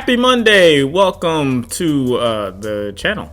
Happy Monday! Welcome to the channel.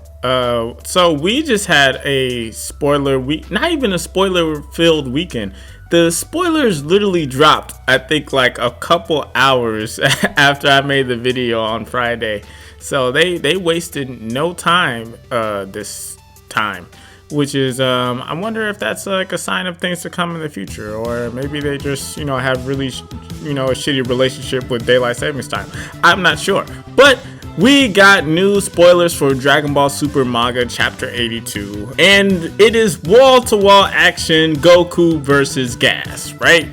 So we just had a spoiler week, not even a spoiler-filled weekend. The spoilers literally dropped, I think, like a couple hours after I made the video on Friday. So they wasted no time this time, which is I wonder if that's like a sign of things to come in the future, or maybe they just have really a shitty relationship with daylight savings time. I'm not sure, but we got new spoilers for Dragon Ball Super Manga Chapter 82, and it is wall-to-wall action, Goku versus Gas, right?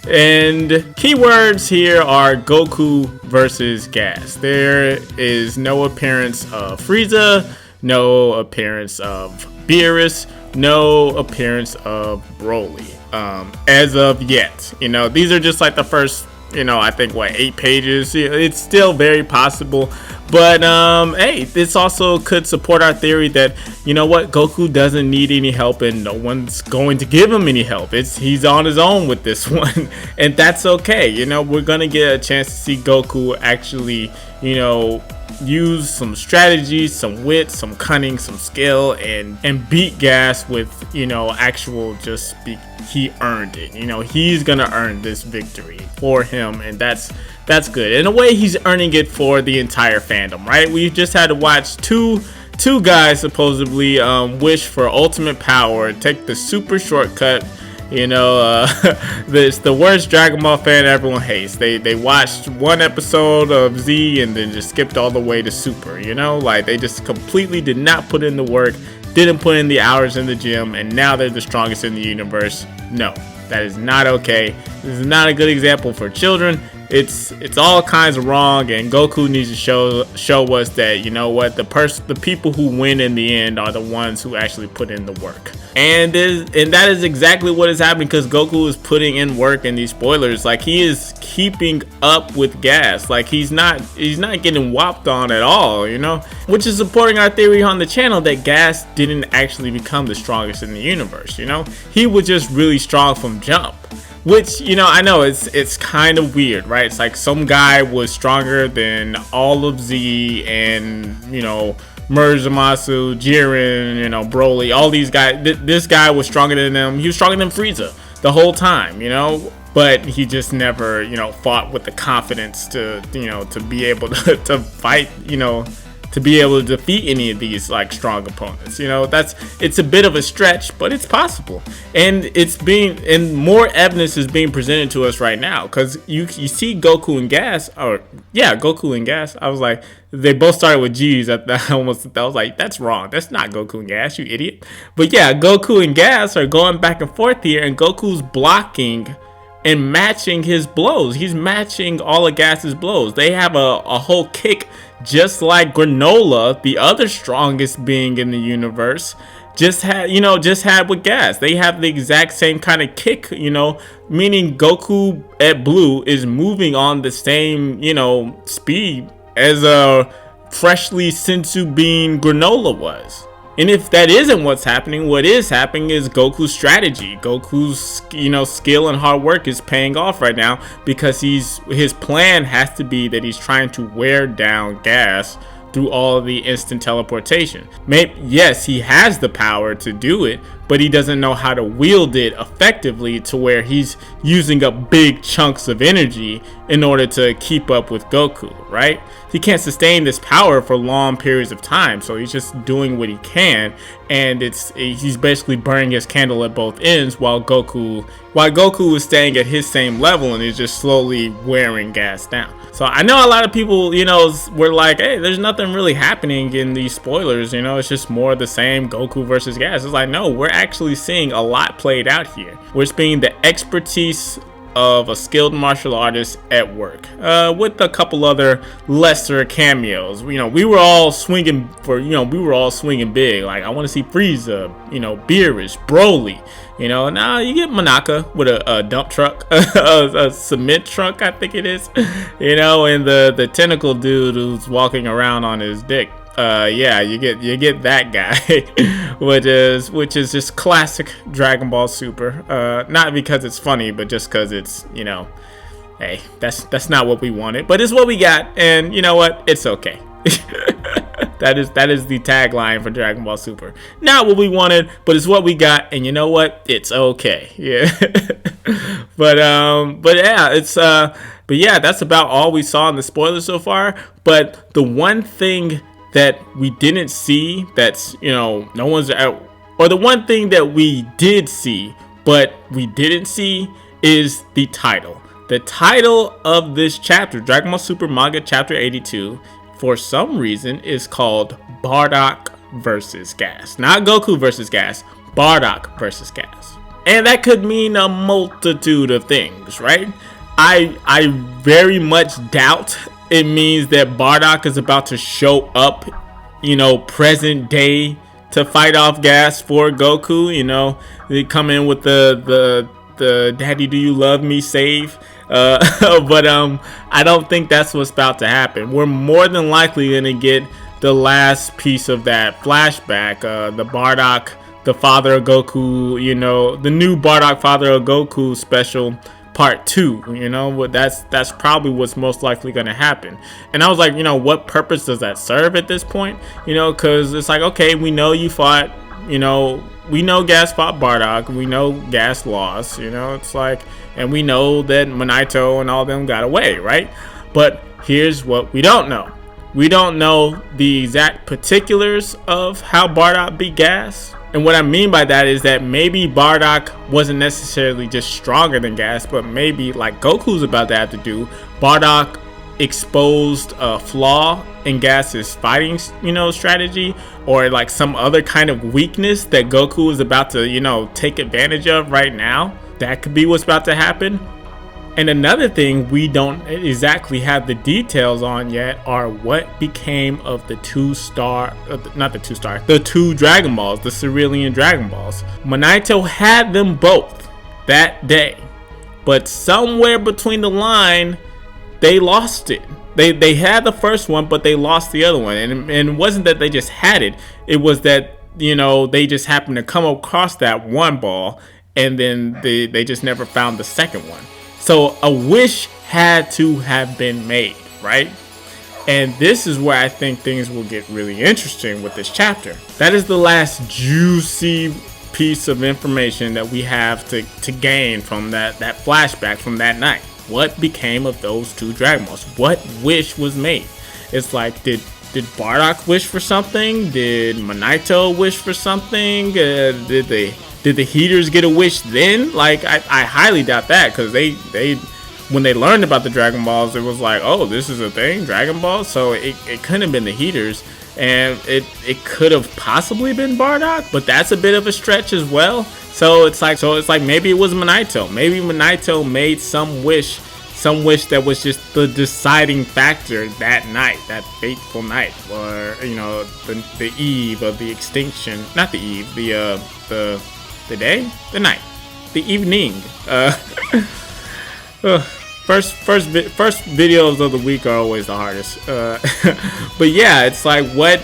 And keywords here are Goku versus Gas. There is no appearance of Frieza, no appearance of Beerus, no appearance of Broly as of yet. These are just like the first I think 8 pages. It's still very possible, but hey, this also could support our theory that Goku doesn't need any help and no one's going to give him any help. He's on his own with this one, and that's okay. We're gonna get a chance to see Goku actually use some strategy, some wit, some cunning, some skill, and beat Gas with actual he earned it. He's gonna earn this victory for him, and that's good. In a way, he's earning it for the entire fandom, right? We just had to watch two guys supposedly wish for ultimate power, take the super shortcut. This the worst Dragon Ball fan everyone hates. They watched one episode of Z and then just skipped all the way to Super. Like they just completely did not put in the work, didn't put in the hours in the gym, and now they're the strongest in the universe. No, that is not okay. This is not a good example for children. It's all kinds of wrong, and Goku needs to show us that the people who win in the end are the ones who actually put in the work, and that is exactly what is happening, because Goku is putting in work in these spoilers. Like, he is keeping up with Gas. Like, he's not getting whopped on at all, which is supporting our theory on the channel that Gas didn't actually become the strongest in the universe. He was just really strong from jump. Which, I know it's kind of weird, right? It's like some guy was stronger than all of Z and, Murzomasu, Jiren, Broly, all these guys. This guy was stronger than them. He was stronger than Frieza the whole time, but he just never, fought with the confidence to be able to fight, to be able to defeat any of these like strong opponents. It's a bit of a stretch, but it's possible, and more evidence is being presented to us right now, because you see Goku and Gas, Goku and Gas. I was like, they both started with G's. I was like, that's wrong. That's not Goku and Gas, you idiot. But yeah, Goku and Gas are going back and forth here, and Goku's blocking and matching his blows. He's matching all of Gas's blows. They have a whole kick, just like Granola, the other strongest being in the universe, just had with Gas. They have the exact same kind of kick, meaning Goku at Blue is moving on the same, speed as a freshly senzu bean Granola was. And if that isn't what's happening, what is happening is Goku's strategy. Goku's skill and hard work is paying off right now, because his plan has to be that he's trying to wear down Gas through all of the instant teleportation. Yes, he has the power to do it, but he doesn't know how to wield it effectively to where he's using up big chunks of energy in order to keep up with Goku, right? He can't sustain this power for long periods of time, so he's just doing what he can, and he's basically burning his candle at both ends, while Goku is staying at his same level and is just slowly wearing Gas down. So I know a lot of people, were like, hey, there's nothing really happening in these spoilers, it's just more of the same, Goku versus Gas. It's like, no, we're actually seeing a lot played out here. We're seeing the expertise of a skilled martial artist at work, with a couple other lesser cameos. We were all swinging big. Like, I want to see Frieza, Beerus, Broly. Now you get Manaka with a dump truck, a cement truck, I think it is. And the tentacle dude who's walking around on his dick. You get that guy, which is just classic Dragon Ball Super. Not because it's funny, but just because it's hey, that's not what we wanted, but it's what we got, and you know what? It's okay. That is the tagline for Dragon Ball Super. Not what we wanted, but it's what we got, and you know what? It's okay. Yeah. but yeah, but yeah, that's about all we saw in the spoilers so far. But the one thing that we didn't see, that's, no one's out, or the one thing that we did see but we didn't see, is the title. The title of this chapter, Dragon Ball Super Manga Chapter 82, for some reason is called Bardock versus Gas. Not Goku versus Gas, Bardock versus Gas. And that could mean a multitude of things, right? I very much doubt it means that Bardock is about to show up, present day, to fight off Gas for Goku. They come in with the "Daddy, do you love me?" save. But I don't think that's what's about to happen. We're more than likely gonna get the last piece of that flashback. The Bardock, the father of Goku. The new Bardock, father of Goku special. Part 2, that's probably what's most likely going to happen. And I was like, what purpose does that serve at this point? Because it's like, okay, we know you fought, we know Gas fought Bardock, we know Gas lost, it's like, and we know that Minato and all them got away, right? But here's what we don't know. We don't know the exact particulars of how Bardock beat Gas. And what I mean by that is that maybe Bardock wasn't necessarily just stronger than Gas, but maybe, like Goku's about to have to do, Bardock exposed a flaw in Gas's fighting, strategy, or like some other kind of weakness that Goku is about to, take advantage of right now. That could be what's about to happen. And another thing we don't exactly have the details on yet are what became of the two Dragon Balls, the Cerulean Dragon Balls. Minato had them both that day, but somewhere between the line, they lost it. They had the first one, but they lost the other one. And it wasn't that they just had it. It was that, they just happened to come across that one ball, and then they just never found the second one. So a wish had to have been made, right? And this is where I think things will get really interesting with this chapter. That is the last juicy piece of information that we have to gain from that flashback from that night. What became of those two Dragon Balls? What wish was made? It's like, did Bardock wish for something? Did Minato wish for something? Did the Heaters get a wish then? Like, I highly doubt that, because they when they learned about the Dragon Balls, it was like, oh, this is a thing, Dragon Balls. So it couldn't have been the Heaters, and it could have possibly been Bardock, but that's a bit of a stretch as well. So it's like maybe it was Minato. Maybe Minato made some wish that was just the deciding factor that night, that fateful night, or the eve of the extinction. Not the eve, the day, the night, the evening. First videos of the week are always the hardest. But yeah, it's like what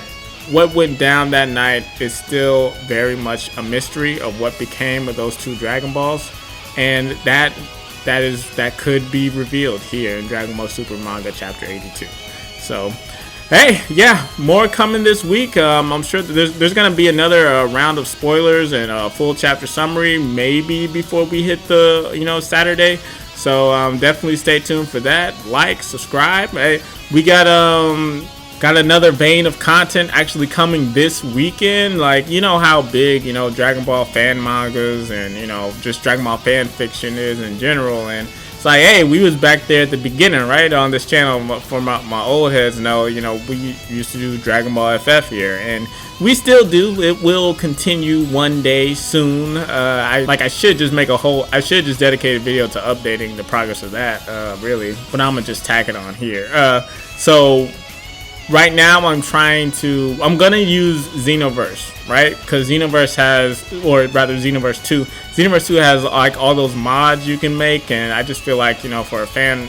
went down that night is still very much a mystery of what became of those two Dragon Balls, and that could be revealed here in Dragon Ball Super Manga Chapter 82. So, hey, yeah, more coming this week. I'm sure there's gonna be another round of spoilers and a full chapter summary, maybe before we hit the Saturday. So definitely stay tuned for that. Like, subscribe. Hey, we got another vein of content actually coming this weekend. Like, how big Dragon Ball fan mangas and just Dragon Ball fan fiction is in general. And it's like, hey, we was back there at the beginning, right, on this channel. For my old heads know, we used to do Dragon Ball FF here, and we still do. It will continue one day soon. I should just dedicate a video to updating the progress of that, really, but I'm gonna just tack it on here. So right now I'm gonna use Xenoverse, right? Because Xenoverse Xenoverse 2 has like all those mods you can make, and I just feel like for a fan,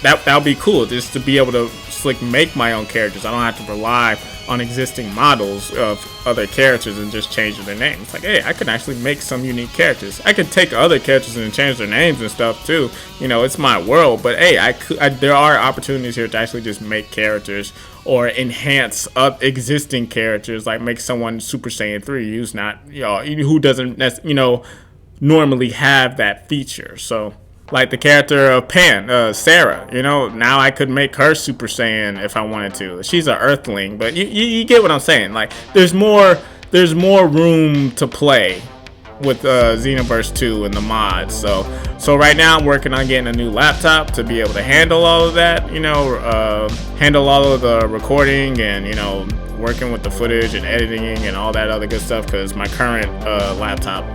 that would be cool, just to be able to like make my own characters. I don't have to rely on existing models of other characters and just change their names. Like, hey, I can actually make some unique characters. I could take other characters and change their names and stuff too. You know, it's my world. But hey, there are opportunities here to actually just make characters or enhance existing characters. Like make someone Super Saiyan 3 who's not, who doesn't, normally have that feature. So like the character of Pan, Sarah, now I could make her Super Saiyan if I wanted to. She's an Earthling, but you get what I'm saying. Like there's more room to play with Xenoverse 2 and the mods. So right now I'm working on getting a new laptop to be able to handle all of that, handle all of the recording and, working with the footage and editing and all that other good stuff, because my current laptop,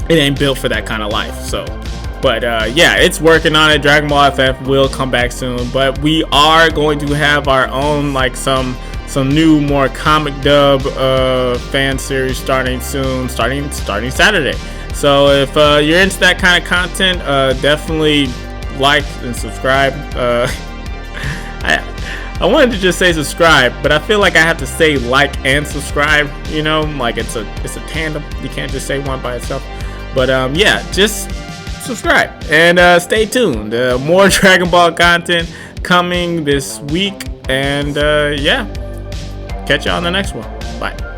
it ain't built for that kind of life. So but yeah, it's working on it. Dragon Ball FF will come back soon, but we are going to have our own, like some new, more comic dub fan series starting soon, starting Saturday. So if you're into that kind of content, definitely like and subscribe. I wanted to just say subscribe, but I feel like I have to say like and subscribe. Like it's a tandem. You can't just say one by itself. But yeah, just subscribe and stay tuned. More Dragon Ball content coming this week, and yeah, catch you on the next one. Bye.